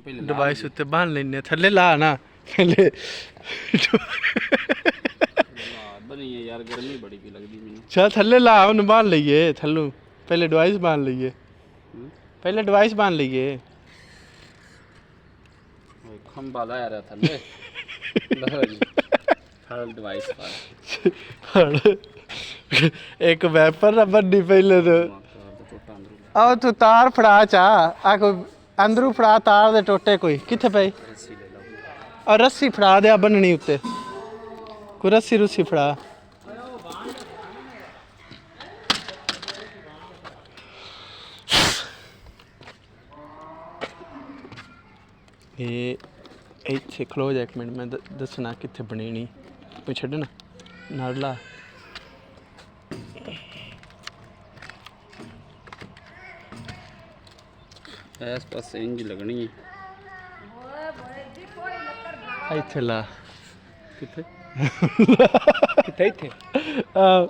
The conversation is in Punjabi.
ਡਿਵਾਈਸ ਉੱਤੇ ਬੰਨ ਲੈਨੇ ਥੱਲੇ ਲਾ ਨਾ ਥੱਲੇ ਬਣੀ ਹੈ ਯਾਰ ਗਰਮੀ ਬੜੀ ਵੀ ਲੱਗਦੀ ਮੈਨੂੰ ਚੱਲ ਥੱਲੇ ਲਾ ਉਹਨੂੰ ਬੰਨ ਲਈਏ ਥੱਲੋਂ ਪਹਿਲੇ ਡਿਵਾਈਸ ਬੰਨ ਲਈਏ ਪਹਿਲੇ ਡਿਵਾਈਸ ਬੰਨ ਲਈਏ ਖੰਭਾ ਲਾਇਆ ਰਿਹਾ ਥੱਲੇ ਲਓ ਜੀ ਫੜ ਡਿਵਾਈਸ ਫੜ ਇੱਕ ਵੈਪਰ ਨਾ ਬੰਨੀ ਪਹਿਲੇ ਤੋਂ ਆਹ ਤੂੰ ਤਾਰ ਫੜਾ ਚਾ ਆ ਕੋਈ ਅੰਦਰੂ ਫੜਾ ਤਾਰ ਦੇ ਟੋਟੇ ਕੋਈ ਕਿੱਥੇ ਪਈ ਔਰ ਰੱਸੀ ਫੜਾ ਦੇ ਆ ਬੰਨਣੀ ਉੱਤੇ ਕੋਈ ਰੱਸੀ ਰੁੱਸੀ ਫੜਾ ਇਹ ਇੱਥੇ ਖਲੋ ਜਾ ਇੱਕ ਮਿੰਟ ਮੈਂ ਦੱਸਣਾ ਕਿੱਥੇ ਬਣੇਣੀ ਕੋਈ ਛੱਡਣਾ ਨਾਲ ਲਾ ਇਸ ਪਾਸੇ ਇੰਜ ਲੱਗਣੀ ਹੈ ਇੱਥੇ ਲਾ ਕਿੱਥੇ ਕਿੱਥੇ ਇੱਥੇ ਆ